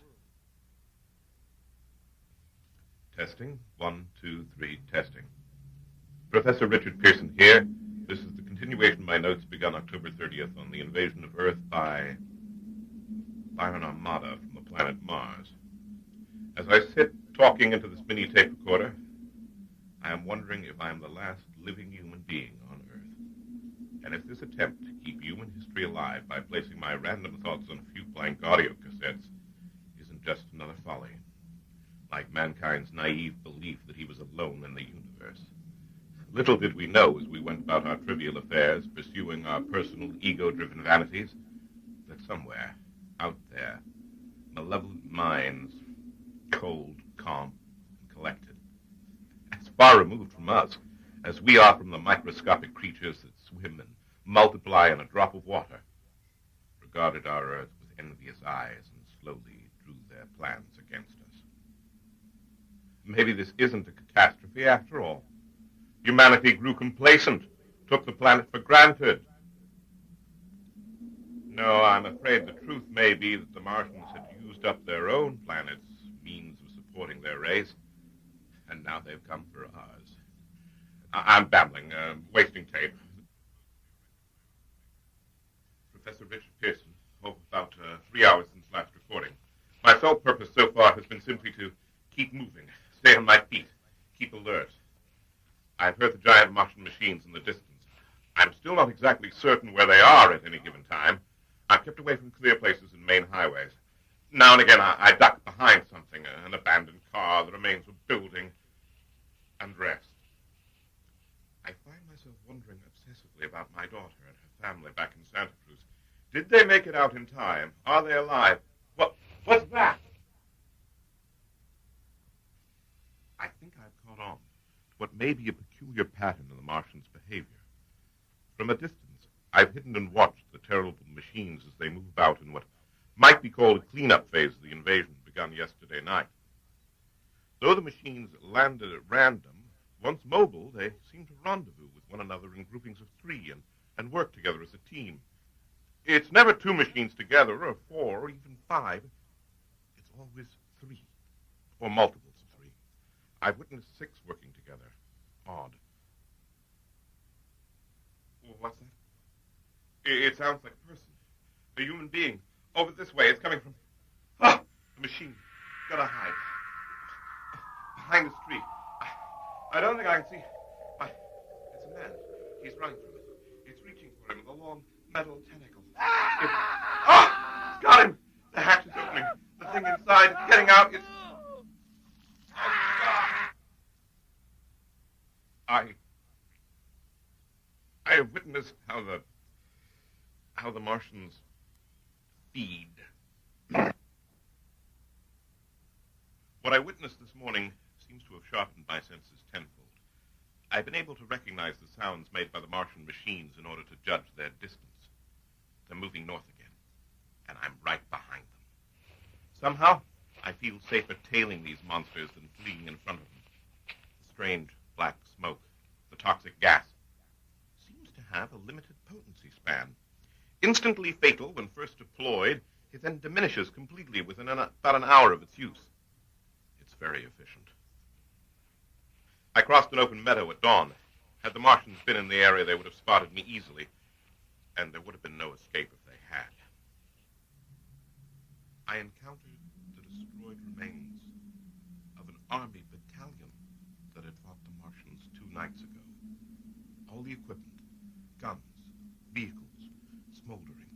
Testing. 1, 2, 3, testing. Professor Richard Pearson here. This is the continuation of my notes begun October 30th on the invasion of Earth by an armada from the planet Mars. As I sit talking into this mini tape recorder, I am wondering if I am the last living human being on Earth. And if this attempt to keep human history alive by placing my random thoughts on a few blank audio cassettes isn't just another folly, like mankind's naive belief that he was alone in the universe. Little did we know as we went about our trivial affairs, pursuing our personal ego-driven vanities, that somewhere, out there, malevolent minds, cold, calm, and collected, as far removed from us as we are from the microscopic creatures that swim and multiply in a drop of water, regarded our Earth with envious eyes and slowly drew their plans against us. Maybe this isn't a catastrophe after all. Humanity grew complacent, took the planet for granted. No, I'm afraid the truth may be that the Martians had used up their own planet's means of supporting their race, and now they've come for ours. I'm babbling, wasting tape. Professor Richard Pearson, about 3 hours since last recording. My sole purpose so far has been simply to keep moving, stay on my feet, keep alert. I've heard the giant Martian machines in the distance. I'm still not exactly certain where they are at any given time. I've kept away from clear places and main highways. Now and again, I duck behind something, an abandoned car, the remains of a building, and rest. I find myself wondering obsessively about my daughter and her family back in Santa Cruz. Did they make it out in time? Are they alive? What's that? I think I've caught on to what may be a peculiar pattern in the Martians' behavior. From a distance, I've hidden and watched the terrible machines as they move about in what might be called a cleanup phase of the invasion begun yesterday night. Though the machines landed at random, once mobile, they seem to rendezvous one another in groupings of 3 and work together as a team. It's never 2 machines together, or 4, or even 5. It's always 3, or multiples of 3. I've witnessed 6 working together. Odd. What's that? It sounds like a person, a human being. Over this way. It's coming from... Ah! The machine. Gotta hide. Behind this tree. I don't think I can see... It's a man. He's running from it. It's reaching for him with a long metal tentacle. It's got him! The hatch is opening. The thing inside is getting out. It's... I have witnessed how the Martians feed. What I witnessed this morning seems to have sharpened my senses tenfold. I've been able to recognize the sounds made by the Martian machines in order to judge their distance. They're moving north again, and I'm right behind them. Somehow, I feel safer tailing these monsters than fleeing in front of them. The strange black smoke, the toxic gas, seems to have a limited potency span. Instantly fatal when first deployed, it then diminishes completely within about an hour of its use. It's very efficient. I crossed an open meadow at dawn. Had the Martians been in the area, they would have spotted me easily, and there would have been no escape if they had. I encountered the destroyed remains of an army battalion that had fought the Martians 2 nights ago. All the equipment, guns, vehicles, smoldering,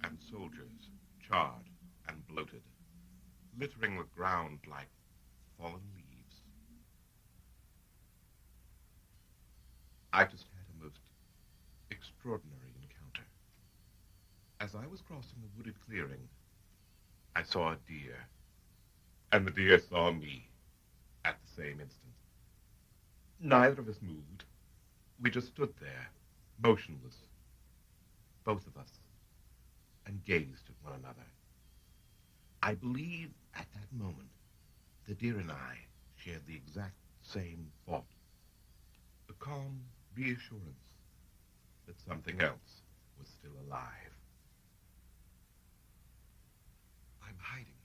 and soldiers charred and bloated, littering the ground like fallen leaves. I just had a most extraordinary encounter. As I was crossing a wooded clearing, I saw a deer, and the deer saw me at the same instant. Neither of us moved. We just stood there, motionless, both of us, and gazed at one another. I believe at that moment, the deer and I shared the exact same thought. A calm reassurance that something else was still alive. I'm hiding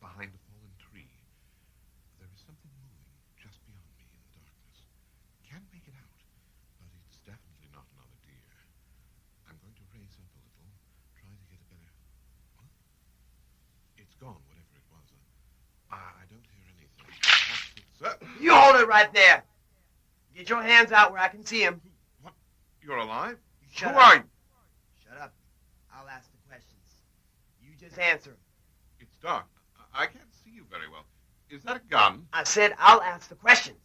behind a fallen tree. There is something moving just beyond me in the darkness. Can't make it out, but it's definitely not another deer. I'm going to raise up a little, try to get a better... Huh? It's gone, whatever it was. I don't hear anything. You hold it right there. Get your hands out where I can see him. What? You're alive? Shut Who up. are you? Shut up. I'll ask the questions. You just answer them. It's dark. I can't see you very well. Is that a gun? I said I'll ask the questions.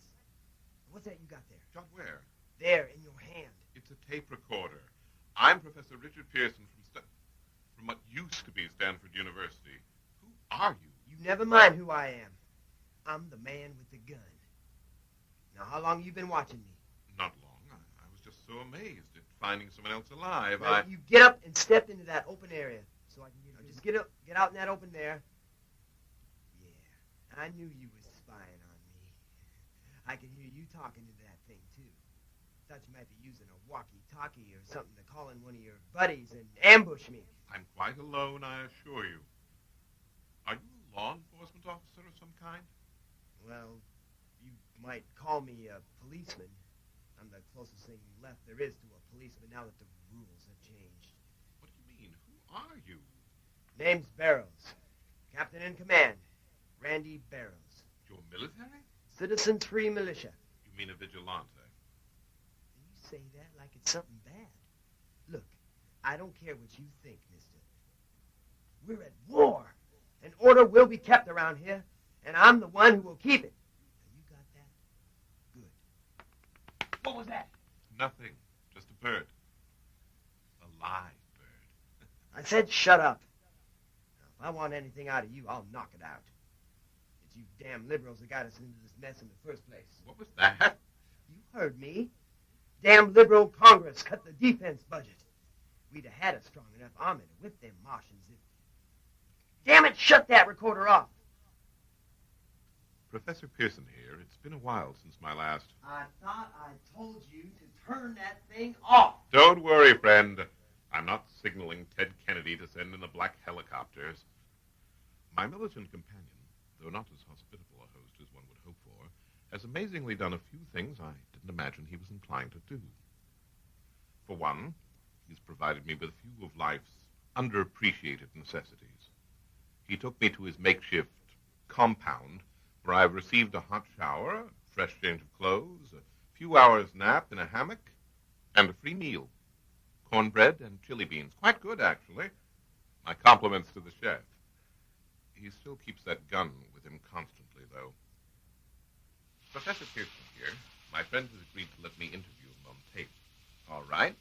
What's that you got there? John, where? There, in your hand. It's a tape recorder. I'm Professor Richard Pearson from what used to be Stanford University. Who are you? You never mind who I am. I'm the man with the gun. Now, how long you been watching me? Not long. I was just so amazed at finding someone else alive. Now, you get up and step into that open area so I can get you. Just get up, get out in that open there. Yeah, I knew you was spying on me. I can hear you talking to that thing, too. Thought you might be using a walkie-talkie or something to call in one of your buddies and ambush me. I'm quite alone, I assure you. Are you a law enforcement officer of some kind? Well, you might call me a policeman. I'm the closest thing left there is to a policeman now that the rules have changed. What do you mean? Who are you? Name's Barrows. Captain in command. Randy Barrows. You're military? Citizens Free Militia. You mean a vigilante? You say that like it's something bad. Look, I don't care what you think, mister. We're at war. And order will be kept around here, and I'm the one who will keep it. Now, you got that? Good. What was that? Nothing. Just a bird. A live bird. I said shut up. Now, if I want anything out of you, I'll knock it out. It's you damn liberals that got us into this mess in the first place. What was that? You heard me. Damn liberal Congress cut the defense budget. We'd have had a strong enough army to whip them Martians if... Damn it, shut that recorder off. Professor Pearson here. It's been a while since my last... I thought I told you to turn that thing off. Don't worry, friend. I'm not signaling Ted Kennedy to send in the black helicopters. My militant companion, though not as hospitable a host as one would hope for, has amazingly done a few things I didn't imagine he was inclined to do. For one, he's provided me with a few of life's underappreciated necessities. He took me to his makeshift compound, where I've received a hot shower, a fresh change of clothes, a few hours' nap in a hammock, and a free meal. Cornbread and chili beans. Quite good, actually. My compliments to the chef. He still keeps that gun with him constantly, though. Professor Pearson here. My friend has agreed to let me interview him on tape. All right.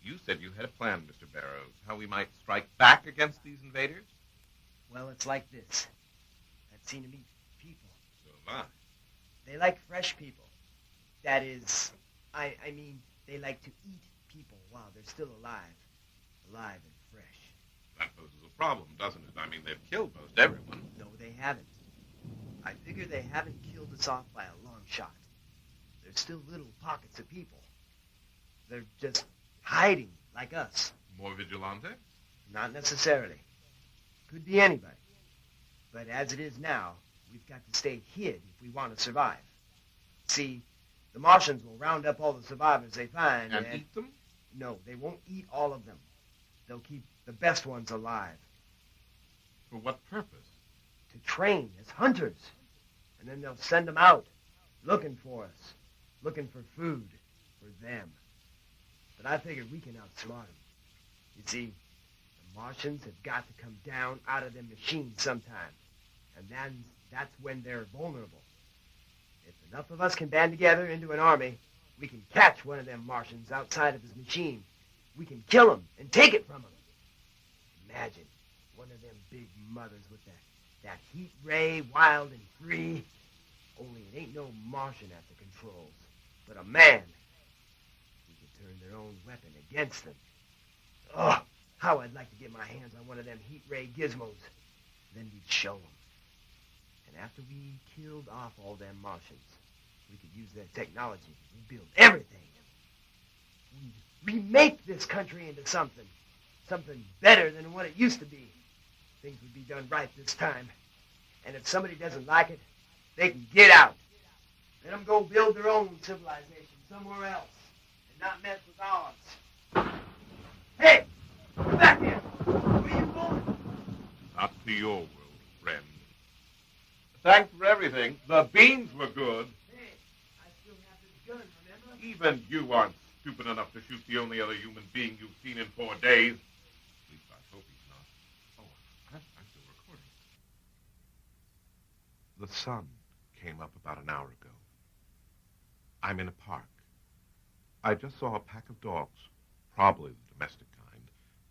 You said you had a plan, Mr. Barrows, how we might strike back against these invaders? Well, it's like this. I've seen them eat people. So have I. They like fresh people. That is, I mean, they like to eat people while they're still alive. Alive and fresh. That poses a problem, doesn't it? I mean, they've killed most everyone. No, they haven't. I figure they haven't killed us off by a long shot. There's still little pockets of people. They're just hiding, like us. More vigilante? Not necessarily. Could be anybody. But as it is now, we've got to stay hid if we want to survive. See, the Martians will round up all the survivors they find and eat them? No, they won't eat all of them. They'll keep the best ones alive. For what purpose? To train as hunters. And then they'll send them out, looking for us, looking for food for them. But I figured we can outsmart them. You see, the Martians have got to come down out of their machines sometime. And then that's when they're vulnerable. If enough of us can band together into an army, we can catch one of them Martians outside of his machine. We can kill him and take it from him. Imagine one of them big mothers with that heat ray, wild and free. Only it ain't no Martian at the controls, but a man. We could turn their own weapon against them. Oh, how I'd like to get my hands on one of them heat ray gizmos. Then we'd show them. And after we killed off all them Martians, we could use their technology and build everything. We'd remake this country into something better than what it used to be. Things would be done right this time. And if somebody doesn't like it, they can get out. Let them go build their own civilization somewhere else and not mess with ours. Hey, come back here. Where you going? Not to your world, friend. Thanks for everything. The beans were good. Hey, I still have this gun, remember? Even you aren't stupid enough to shoot the only other human being you've seen in 4 days. At least I hope he's not. Oh, I'm still recording. The sun came up about an hour ago. I'm in a park. I just saw a pack of dogs, probably the domestic kind.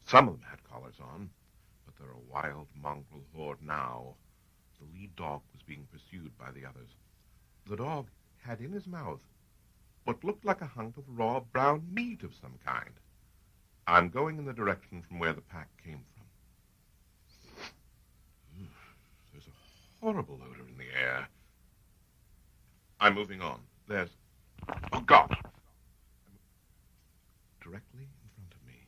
Some of them had collars on, but they're a wild mongrel horde now. The lead dog was being pursued by the others. The dog had in his mouth what looked like a hunk of raw brown meat of some kind. I'm going in the direction from where the pack came from. There's a horrible odor in the air. I'm moving on. There's... Oh, God! Directly in front of me,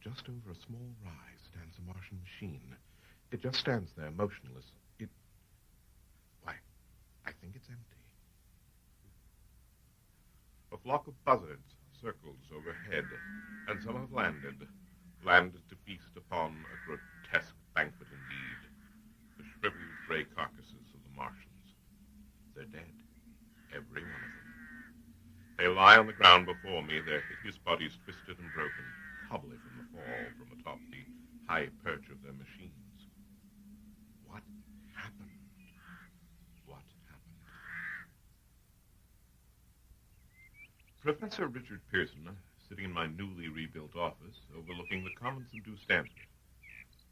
just over a small rise, stands a Martian machine. It just stands there, motionless. Why, I think it's empty. A flock of buzzards circles overhead, and some have landed to feast upon a grotesque banquet indeed. The shriveled gray carcasses of the Martians. They're dead, every one of them. They lie on the ground before me, their hideous bodies twisted and broken, probably from the fall from atop the high perch of their machines. What happened? What happened? Professor Richard Pearson, sitting in my newly rebuilt office, overlooking the Commons and Do Stanford,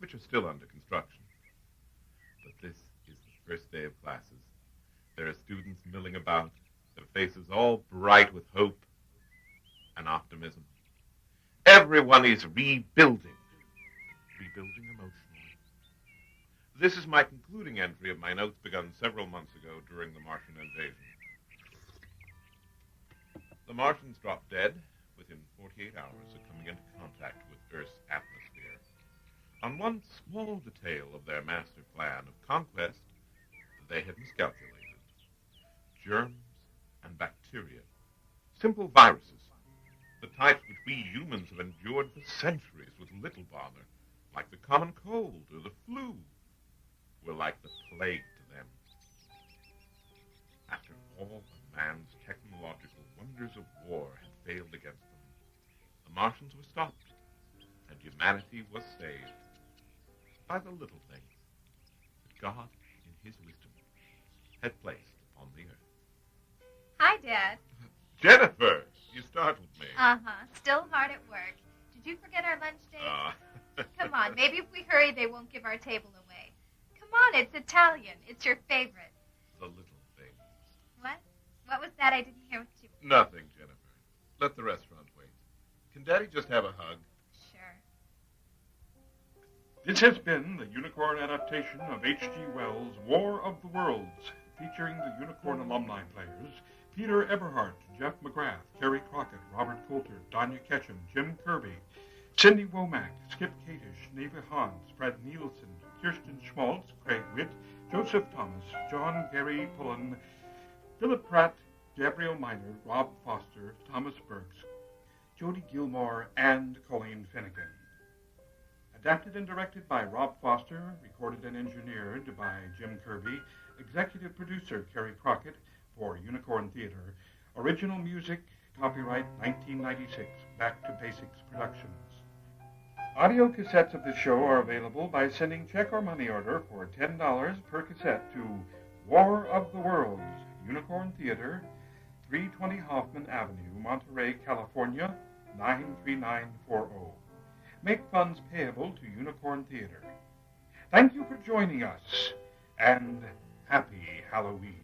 which are still under construction. But this is the first day of classes. There are students milling about, their faces all bright with hope and optimism. Everyone is rebuilding emotionally. This is my concluding entry of my notes begun several months ago during the Martian invasion. The Martians dropped dead within 48 hours of coming into contact with Earth's atmosphere. On one small detail of their master plan of conquest, they had miscalculated. Germs and bacteria. Simple viruses. The types which we humans have endured for centuries with little bother, like the common cold or the flu, were like the plague to them. After all of man's technological wonders of war had failed against them, the Martians were stopped, and humanity was saved by the little things that God, in his wisdom, had placed upon the earth. Hi, Dad. Jennifer, you startled me. Uh-huh. Still hard at work. Did you forget our lunch date? Come on, maybe if we hurry, they won't give our table away. Come on, it's Italian. It's your favorite. The little things. What? What was that? I didn't hear what you... Nothing, Jennifer. Let the restaurant wait. Can Daddy just have a hug? Sure. This has been the Unicorn adaptation of H.G. Wells' War of the Worlds, featuring the Unicorn Alumni Players, Peter Eberhardt, Jeff McGrath, Kerry Crockett, Robert Coulter, Danya Ketchum, Jim Kirby, Cindy Womack, Skip Katish, Neva Hans, Fred Nielsen, Kirsten Schmaltz, Craig Witt, Joseph Thomas, John Gary Pullen, Philip Pratt, Gabriel Miner, Rob Foster, Thomas Burks, Jody Gilmore, and Colleen Finnegan. Adapted and directed by Rob Foster, recorded and engineered by Jim Kirby, executive producer Kerry Crockett for Unicorn Theater, original music, copyright 1996, Back to Basics Productions. Audio cassettes of this show are available by sending check or money order for $10 per cassette to War of the Worlds, Unicorn Theater, 320 Hoffman Avenue, Monterey, California, 93940. Make funds payable to Unicorn Theater. Thank you for joining us, and happy Halloween.